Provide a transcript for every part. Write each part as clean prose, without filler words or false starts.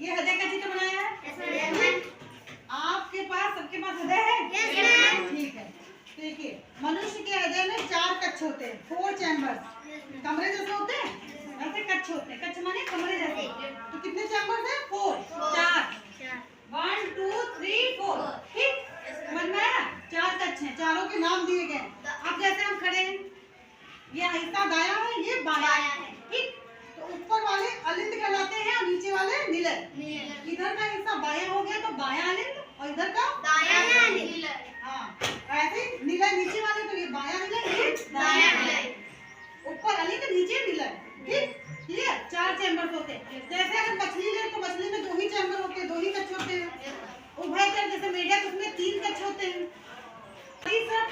ये हृदय का चित्र बनाया है। आपके पास सबके पास हृदय है? ठीक है। देखिए मनुष्य के हृदय में 4 कक्ष होते हैं, 4 चैम्बर्स। कमरे जैसे होते हैं वैसे कक्ष होते हैं। कक्ष माने कमरे जैसे। तो कितने चैम्बर्स हैं? 4 4 1 2 3 4। ठीक, समझ में आया? 4 कक्ष हैं, चारों के नाम दिए गए। अब जैसे हम खड़े हैं, ये हिस्सा दायां है, ये बायां है। ठीक, तो ऊपर वाले अलिंद कहलाते हैं और नीचे वाले नीलर। इधर का हिस्सा बायां हो गया तो बायां अलिंद और इधर का दायां नीलर। हाँ, ऐसे नीलर नीचे वाले तो ये बायां नीलर, ये दायां नीलर। ऊपर अलिंद नीचे नीलर। ठीक, क्लियर? 4 चैम्बर होते हैं। जैसे अगर मछली ले तो मछली में 2 ही चैम्बर होते हैं, 2 ही कक्ष होते हैं। उभयचर जैसे मेढक, उसमें 3 कक्ष होते हैं।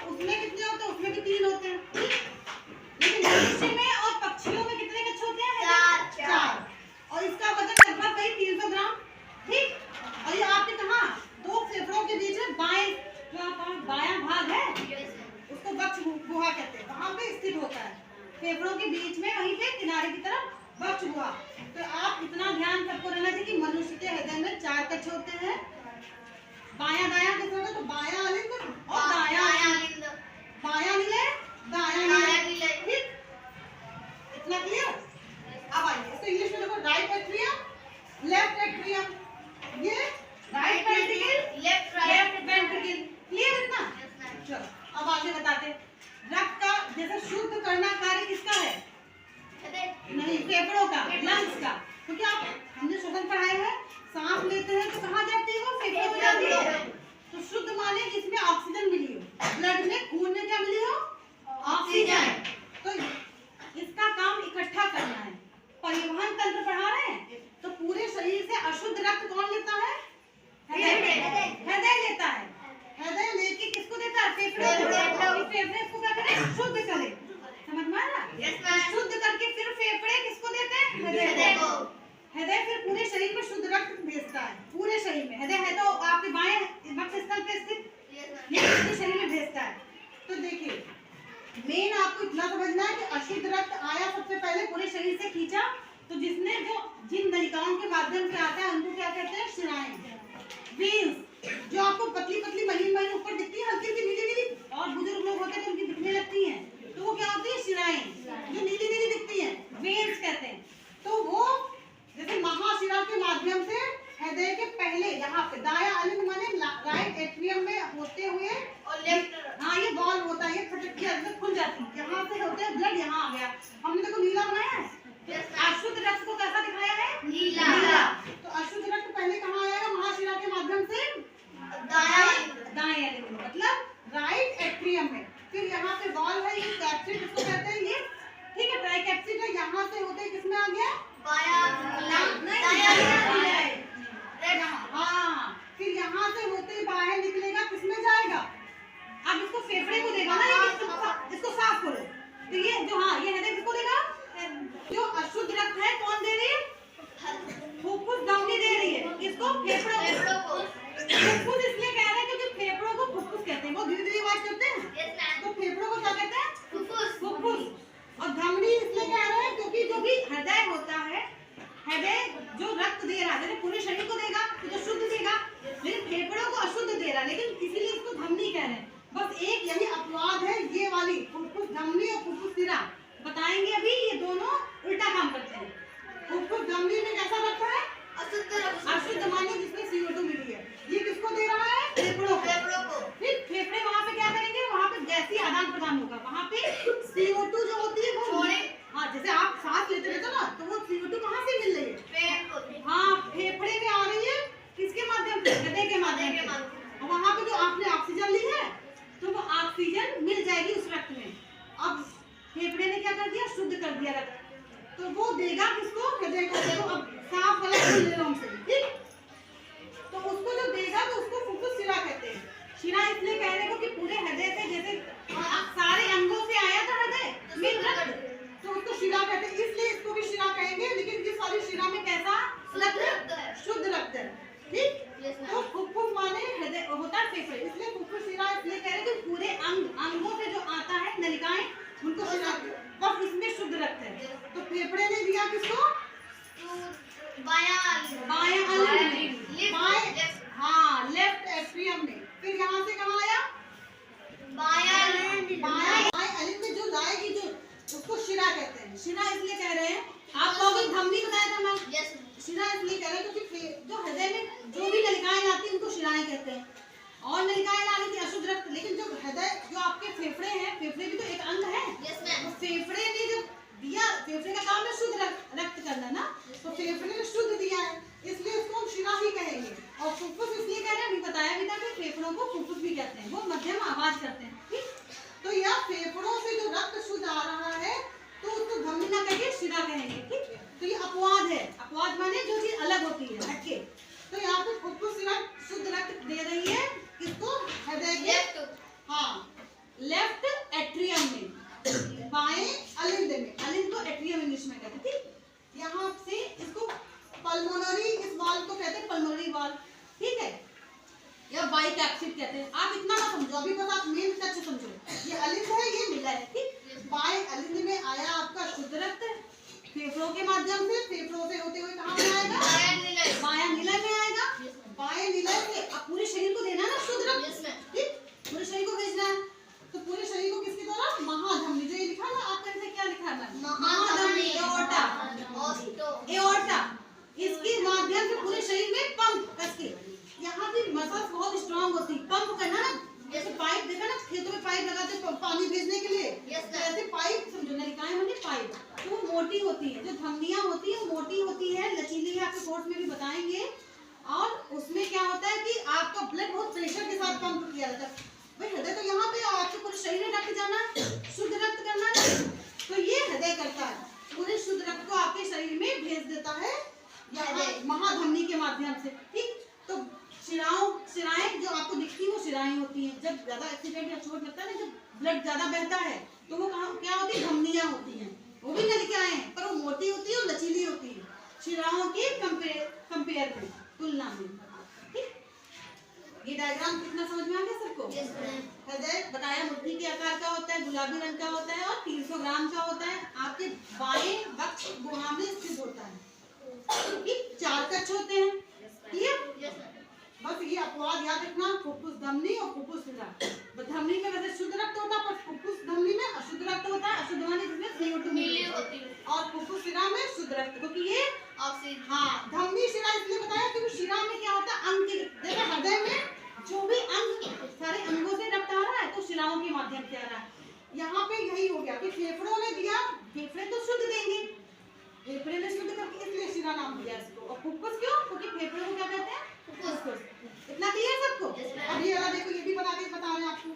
उसमें कितने होते हैं? उसमें भी 3 होते हैं। लेकिन मनुष्य में और पक्षियों में कितने कक्ष होते हैं? 4। और इसका वजन लगभग कहीं 300 ग्राम। ठीक, और ये आपके कहाँ 2 फेफड़ों के बीच में बायां भाग है, उसको वक्ष गुहा कहते हैं, वहां पे स्थित होता है। फेफड़ों के बीच में वहीं पे किनारे की तरफ वक्ष गुहा। तो आप इतना ध्यान सबको रहना चाहिए कि मनुष्य के हृदय में 4 कक्ष होते हैं। बायां दायां कैसे होगा? तो बायां अलिंद और दायां अलिंद, बायां नीलर दायां नीलर। ठीक, इतना क्लियर? अब आइए इसको इंग्लिश में देखो। Right atrium, left atrium. ये right ventricle, left ventricle. Clear इतना? चलो अब आगे बताते हैं। रक्त का जैसे शुद्ध करना कार्य किसका है? नहीं, फेफड़ों का, लंग्स का। क्योंकि आप हमने श्वसन पढ़ाया है, सांस लेते हैं तो कहाँ जाती है? वो फेफड़ों में जाती है। तो शुद्ध माने जिसमें ऑक्सीजन मिली हो, ब्लड में, खून में क्या मिली हो? ऑक्सीजन। तो इसका काम इकट्ठा करना है। परिवहन तंत्र पढ़ा रहे हैं तो पूरे शरीर से अशुद्ध रक्त कौन लेता है? हृदय लेता है। हृदय लेके किसको देता है? फेफड़े को। फेफड़े इसको क्या करें? शुद्ध करें। समझ में आया? शुद्ध करके फिर फेफड़े किसको देते हैं? हृदय को। हृदय फिर पूरे शरीर में शुद्ध रक्त भेजता है। पूरे शरीर में हृदय है तो आपके बाएं वक्षस्थल पे स्थित, ये पूरे शरीर में भेजता है। तो देखिए मेन आपको इतना समझना है कि अशुद्ध रक्त आया सबसे पहले पूरे शरीर से खींचा, तो जिसने जिन नलिकाओं के माध्यम से आता है उनको क्या कहते हैं? शिराएं, वेन्स। जो आपको पतली पतली महीन महीन ऊपर दिखती है, हल्की नीली नीली, और बुजुर्ग लोग होते हैं तो उनकी दिखने लगती हैं, तो वो क्या होती है? शिराएं, जो नीली नीली दिखती हैं, वेन्स कहते हैं। तो वो जैसे महाशिरा के माध्यम से हृदय के पहले यहाँ पे दायां अलिंद माने राइट एट्रियम में होते हुए, और लेफ्ट, हाँ ये बॉल होता है, ये फटक के अंदर खुल जाती है, यहाँ से होते हैं ब्लड, यहाँ आ गया। हमने देखो नीला बनाया है। अशुद्ध रक्त को कैसा दिखाया है? नीला। तो अशुद्ध रक्त पहले कहाँ आएगा? महाशिरा के माध्यम से दाएं अलिंद मतलब राइट एट्रियम में। फिर यहाँ पे बॉल है, ये कैप्सिड इसको कहते हैं, ये ठीक है, ट्राइकैप्सिड है। यहाँ से होते किसमें आ गया? हाँ, फिर यहाँ से होते बाहर निकलेगा, किसमें जाएगा? अब इसको फेफड़े को देगा ना, इसको साफ करो। तो ये जो, हाँ ये हृदय किसको देगा? जो अशुद्ध रक्त है कौन दे रही है? फुफ्फुस धमनी दे रही है। किसको? फेफड़ों को। फुफ्फुस इसलिए कह रहे हैं क्योंकि फेफड़ों को फुफ्फुस कहते हैं। वो धीरे धीरे आवाज करते हैं, तो फेफड़ों को क्या कहते हैं? फुफ्फुस। और धमनी इसलिए कह रहे हैं क्योंकि जो भी हृदय होता है, हृदय जो रक्त दे रहा है पूरे शरीर को देगा तो शुद्ध देगा, लेकिन फेफड़ों को अशुद्ध दे रहा है, लेकिन इसीलिए इसको धमनी कह रहे हैं। बस एक यही अपवाद है, ये वाली फुफ्फुस धमनी और फुफ्फुस सिरा बताएंगे अभी, ये दोनों उल्टा काम करते हैं। फुफ्फुस धमनी में कैसा रखता है? अशुद्ध माने जिसमें CO2 मिली है, ये किसको दे रहा है? फेफड़ों को। फिर फेफड़े वहाँ पे क्या करेंगे? वहाँ पे गैसीय आदान प्रदान होगा, वहाँ पे CO2 जो होती है वो, हाँ जैसे आप सांस लेते रहते ना, तो वो CO2 कहाँ से मिल रही है? हाँ, फेफड़े में आ रही है। किसके माध्यम से? हृदय के माध्यम से। और वहाँ पे जो आपने ऑक्सीजन ली है तो वो ऑक्सीजन मिल जाएगी उस रक्त में। अब फेफड़े ने क्या कर दिया? शुद्ध कर दिया रक्त, तो वो देगा किसको? हृदय को। देखो अब साफ वाला ले रहा हूँ से, ठीक, तो उसको जो देगा तो उसको फुफ्फुस शिरा कहते हैं। शिरा इसलिए कह रहे हो कि पूरे हृदय से जैसे सारे अंगों से आया था हृदय में रक्त, तो उसको शिरा कहते हैं, इसलिए इसको भी शिरा कहेंगे। लेकिन इस वाली शिरा में कैसा रक्त? शुद्ध रक्त है। ठीक, तो फुफ्फुस माने हृदय होता है फेफड़े, इसलिए फुफ्फुस शिरा इसलिए कह रहे हैं कि पूरे अंगों से जो आता है नलिकाएं उनको शिरा, बस इसमें शुद्ध रक्त है। तो फेफड़े ने दिया किसको? बायां बाएं अलिंद में, बाएं, हाँ लेफ्ट एट्रियम में। फिर यहाँ से कहाँ आया, बाएं अलिंद में जो जाएगी, जो उसको शिरा कहते हैं। शिरा इसलिए कह रहे हैं, आप कहोगे धमनी बताया था मैं, शिरा इसलिए कह रहे हैं क्योंकि जो हृदय में जो भी नलिकाएं आती हैं उनको शिराएं कहते हैं। और नलिकाएं लानी थी अशुद्ध रक्त, लेकिन जो हृदय, जो आपके फेफड़े हैं, फेफड़े भी तो एक अंग है, तो फेफड़े ने जब दिया, फेफड़े का काम है शुद्ध रक्त करना ना, तो फेफड़े ने शुद्ध दिया है, इसलिए उसको हम शिरा ही कहेंगे। और फुफ्फुस इसलिए कह रहे हैं, अभी बताया भी था कि फेफड़ों को फुफ्फुस भी कहते हैं, वो मध्यम आवाज करते हैं, ठीक। तो यह फेफड़ों से जो रक्त शुद्ध आ रहा है तो उसको धमनी ना कहेंगे, शिरा कहेंगे, ठीक। तो ये अपवाद है, अपवाद माने जो चीज अलग होती है, हटके। तो यहाँ पे फुफ्फुस शिरा शुद्ध रक्त दे रही है किसको, हृदय के, हाँ लेफ्ट एट्रियम में, बाएं अलिंद में, अलिंद को एट्रियम इंग्लिश में कहते हैं, ठीक। यहाँ से इसको पल्मोनरी, इस वाल्व को कहते हैं पल्मोनरी वाल्व, ठीक है, या बाइकैप्सिड कहते हैं। आप इतना ना समझो अभी, बस आप मेन टच समझो, ये अलिंद है, ये नीला है, ठीक। बाएं अलिंद में आया आपका शुद्ध रक्त फेफड़ों के माध्यम से, फेफड़ों से होते हुए कहाँ में आएगा, बायां नीला में आएगा, बाएं नीला से अब पूरे शरीर को देना है ना शुद्ध रक्त, ठीक, पूरे शरीर को भेजना है। तो पूरे शरीर को किसके द्वारा, महाधमनी, जो ये लिखा है ना आपके अंदर क्या लिखा है, महाधमनी, एओर्टा, इसके माध्यम से पूरे शरीर में पंप करके, यहाँ की मसल्स बहुत स्ट्रांग होती है, पंप करना ना, जैसे पाइप देखा ना खेतों में पाइप लगाते पानी भेजने के लिए, ऐसे पाइप समझो, नलिकाएं होंगी पाइप, तो वो मोटी होती है, जो धमनियां होती है वो मोटी होती है, लचीली है, आपके कोर्स में भी बताएंगे। और उसमें क्या होता है कि आपका ब्लड बहुत प्रेशर के साथ पंप किया जाता है, भाई हृदय तो यहाँ पे, आपके पूरे शरीर में रक्त जाना, शुद्ध रक्त करना, तो ये हृदय करता है, पूरे शुद्ध रक्त को आपके शरीर में भेज देता है महाधमनी के माध्यम से, ठीक। तो शिराएं जो आपको दिखती है वो शिराएं होती हैं, जब ज्यादा एक्सीडेंट या चोट लगता है ना, जब ब्लड ज्यादा बहता है तो वो क्या होती है, धमनियां होती हैं, वो भी नलिकाएं हैं, पर वो मोटी होती है और लचीली होती है शिराओं के कंपेयर में, तुलना में, ठीक। ये डायग्राम कितना समझ में आ गया सबको, हृदय बताया मुट्ठी के आकार का होता है, गुलाबी रंग का होता है और 300 ग्राम का होता है, आपके बाएं वक्ष गुहा में स्थित होता है, ठीक। 4 कक्ष होते हैं, ठीक। बस ये अपवाद याद रखना, फुफ्फुस धमनी और फुफ्फुस शिरा। धमनी में वैसे शुद्ध रक्त होता है, पर फुफ्फुस धमनी में अशुद्ध रक्त होता है, अशुद्ध माने जिसमें CO2 मिली होती है, और फुफ्फुस शिरा में शुद्ध रक्त, क्योंकि ये ऑक्सीजन, हाँ धमनी शिरा इसलिए बताया क्योंकि शिरा में क्या होता है, अंग के, जैसे हृदय में जो भी अंग, सारे अंगों से रक्त आ रहा है तो शिराओं के माध्यम से आ रहा है। यहाँ पे यही हो गया कि फेफड़ों ने दिया, फेफड़े तो शुद्ध देंगे, फेफड़े ने शुद्ध करके इसलिए शिरा नाम दिया इसको, और फुफ्फुस क्यों, क्योंकि फेफड़े को क्या कहते हैं, फुफ्फुस। इतना क्लियर सबको। अब ये वाला देखो, ये भी बता रहे हैं आपको,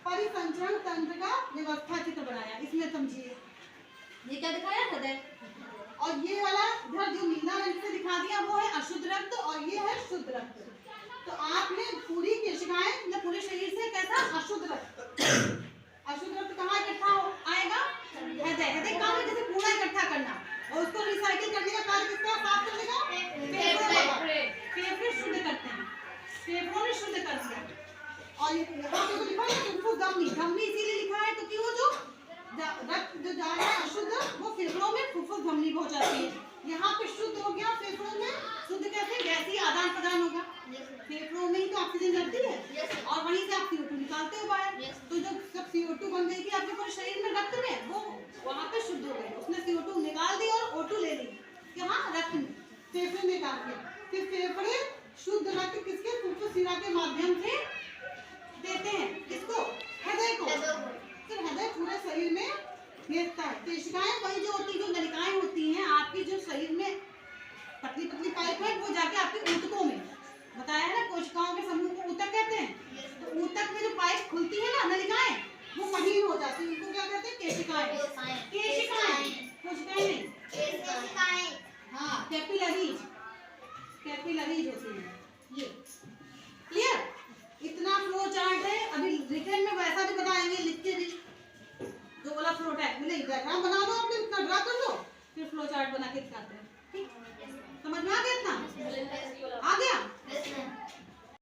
परिसंचरण तंत्र का व्यवस्था चित्र बनाया, इसमें समझिए ये क्या दिखाया, हृदय, और ये वाला इधर जो नीला रंग से दिखा दिया वो है अशुद्ध रक्त और ये है शुद्ध रक्त। तो आपने पूरी केशिकाएं या पूरे शरीर से कैसा, अशुद्ध रक्त, अशुद्ध रक्त कहाँ इकट्ठा आएगा, हृदय, हृदय काम है जैसे कूड़ा इकट्ठा करना, और उसको रिसाइकिल करने का कार्य किसका, साफ करने का, फेफड़े शुद्ध करते हैं, फेफड़ों ने शुद्ध कर दिया। और यहाँ पे लिखा है फुफ्फुस धमनी, धमनी इसीलिए लिखा है क्योंकि वो जो रक्त जो जा रहा है अशुद्ध वो फेफड़ों में फुफ्फुस धमनी पहुंचाती है। यहाँ पे शुद्ध हो गया, फेफड़ों में शुद्ध कैसे, गैसीय आदान प्रदान होगा, फेफड़ों में ही तो ऑक्सीजन रहती है और वहीं से आप CO2 निकालते हो बाहर, तो जब सब CO2 बन गई थी आपके पूरे शरीर में रक्त में, वो वहाँ पे शुद्ध हो गए, उसने CO2 निकाल दी और O2 ले ली, यहाँ रक्त में, फेफड़े में काम किया, फिर फेफड़े शुद्ध रक्त किसके, फुफ्फुस शिरा के माध्यम से देते हैं, किसको, हृदय को, फिर हृदय पूरे शरीर में भेजता है। केशिकाएं वही जो होती है, जो नलिकाएं होती हैं आपकी, जो शरीर में पतली पतली पाइप है, वो जाके आपके ऊतकों में, बताया है ना, कोशिकाओं के समूह को ऊतक कहते हैं, तो ऊतक में जो पाइप खुलती है ना, नलिकाएं, वो महीन हो जाती है, उनको क्या कहते हैं, केशिकाएं, केशिकाएं, कोशिकाएं नहीं, केशिकाएं, हाँ कैपिलरीज, कैपिलरीज होती है, ये क्लियर। इतना फ्लो चार्ट है